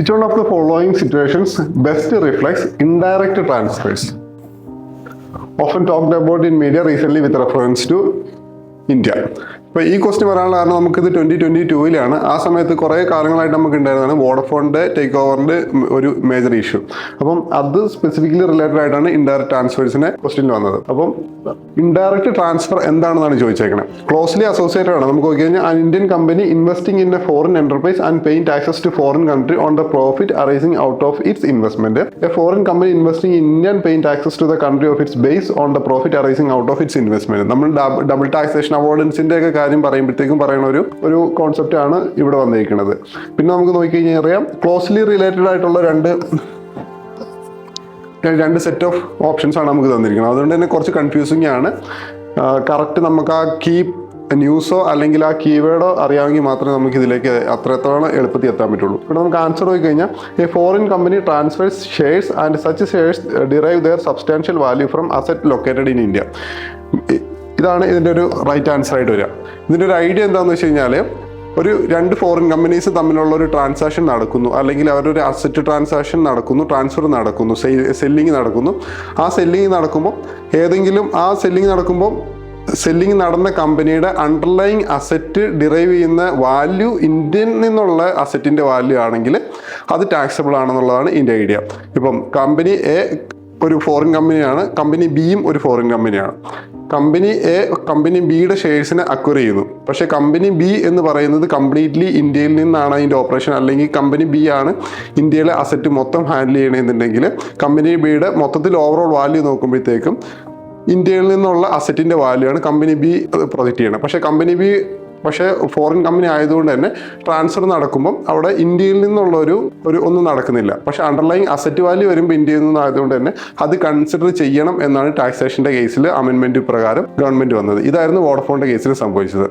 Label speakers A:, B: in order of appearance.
A: Which one of the following situations best reflects indirect transfers? Often talked about in media recently with reference to India. ഇപ്പോൾ ഈ question പറയാനുള്ള കാരണം നമുക്കിത് 2022 ആ സമയത്ത് കുറേ കാലങ്ങളായിട്ട് നമുക്ക് ഉണ്ടായിരുന്നതാണ് വോഡഫോണിൻ്റെ ടേക്ക് ഓവറിൻ്റെ ഒരു മേജർ ഇഷ്യൂ. അപ്പം അത് സ്പെസിഫിക്കലി റിലേറ്റഡ് ആയിട്ടാണ് ഇൻഡയറക്റ്റ് ട്രാൻസ്ഫേഴ്സിനെ ക്വസ്റ്റ്യനിൽ വന്നത്. അപ്പം ഇൻഡയറക്റ്റ് ട്രാൻസ്ഫർ എന്താണെന്നാണ് ചോദിച്ചേക്കുന്നത്. ക്ലോസ്ലി അസോസിയേറ്റഡ് ആണ്. നമുക്ക് നോക്കി കഴിഞ്ഞാൽ Indian company investing in a foreign enterprise and paying taxes to foreign country on the profit arising out of its investment. A foreign company investing in India and paying taxes to the country of its base on the profit arising out of its investment. നമ്മൾ double taxation അവോയ്ഡൻസിന്റെ ഒക്കെ കാര്യം പറയുമ്പോഴത്തേക്കും പറയുന്ന ഒരു concept ആണ് ഇവിടെ വന്നിരിക്കുന്നത്. പിന്നെ നമുക്ക് നോക്കിക്കഴിഞ്ഞാൽ അറിയാം ക്ലോസ്ലി റിലേറ്റഡ് ആയിട്ടുള്ള രണ്ട് സെറ്റ് ഓഫ് ഓപ്ഷൻസ് ആണ് നമുക്ക് തന്നിരിക്കുന്നത്. അതുകൊണ്ട് തന്നെ കുറച്ച് കൺഫ്യൂസിങ് ആണ്. കറക്റ്റ് നമുക്ക് ആ ന്യൂസോ അല്ലെങ്കിൽ ആ കീവേഡോ അറിയാമെങ്കിൽ മാത്രമേ നമുക്ക് ഇതിലേക്ക് അത്രത്തോളം എളുപ്പത്തിൽ എത്താൻ പറ്റുള്ളൂ. ഇവിടെ നമുക്ക് ആൻസർ നോക്കി കഴിഞ്ഞാൽ a foreign company transfers shares and such shares derive their substantial value from asset located in India. ഇതാണ് ഇതിൻ്റെ ഒരു റൈറ്റ് ആൻസർ ആയിട്ട് വരിക. ഇതിൻ്റെ ഒരു ഐഡിയ എന്താണെന്ന് വെച്ച് കഴിഞ്ഞാൽ രണ്ട് ഫോറിൻ കമ്പനീസ് തമ്മിലുള്ള ഒരു ട്രാൻസാക്ഷൻ നടക്കുന്നു, അല്ലെങ്കിൽ അവരൊരു അസറ്റ് ട്രാൻസാക്ഷൻ നടക്കുന്നു, ട്രാൻസ്ഫർ നടക്കുന്നു, സെല്ലിങ് നടക്കുന്നു. ആ സെല്ലിങ് നടക്കുമ്പോൾ സെല്ലിങ് നടന്ന കമ്പനിയുടെ അണ്ടർലൈങ് അസറ്റ് ഡിറൈവ് ചെയ്യുന്ന വാല്യൂ ഇന്ത്യയിൽ നിന്നുള്ള അസറ്റിൻ്റെ വാല്യൂ ആണെങ്കിൽ അത് ടാക്സബിൾ ആണെന്നുള്ളതാണ് ഇതിൻ്റെ ഐഡിയ. ഇപ്പം കമ്പനി എ ഒരു ഫോറിൻ കമ്പനിയാണ്, കമ്പനി ബിയും ഒരു ഫോറിൻ കമ്പനിയാണ്. കമ്പനി എ കമ്പനി ബിയുടെ ഷെയർസിനെ അക്വയർ ചെയ്യുന്നു. പക്ഷേ കമ്പനി ബി എന്ന് പറയുന്നത് കംപ്ലീറ്റ്ലി ഇന്ത്യയിൽ നിന്നാണ് അതിൻ്റെ ഓപ്പറേഷൻ, അല്ലെങ്കിൽ കമ്പനി ബി ആണ് ഇന്ത്യയിലെ അസറ്റ് മൊത്തം ഹാൻഡിൽ ചെയ്യണമെന്നുണ്ടെങ്കിൽ കമ്പനി ബിയുടെ മൊത്തത്തിൽ ഓവറോൾ വാല്യൂ നോക്കുമ്പോഴത്തേക്കും ഇന്ത്യയിൽ നിന്നുള്ള അസറ്റിൻ്റെ വാല്യൂ ആണ് കമ്പനി ബി പ്രൊജക്റ്റ് ചെയ്യണം. പക്ഷേ ഫോറിൻ കമ്പനി ആയതുകൊണ്ട് തന്നെ ട്രാൻസ്ഫർ നടക്കുമ്പം അവിടെ ഇന്ത്യയിൽ നിന്നുള്ള ഒന്നും നടക്കുന്നില്ല. പക്ഷേ അണ്ടർലൈങ് അസറ്റ് വാല്യൂ വരുമ്പോൾ ഇന്ത്യയിൽ നിന്നായതുകൊണ്ട് തന്നെ അത് കൺസിഡർ ചെയ്യണം എന്നാണ് ടാക്സേഷൻ്റെ കേസിൽ അമെൻമെൻറ്റ് പ്രകാരം ഗവൺമെൻറ് വന്നത്. ഇതായിരുന്നു വോഡഫോണിൻ്റെ കേസിൽ സംഭവിച്ചത്.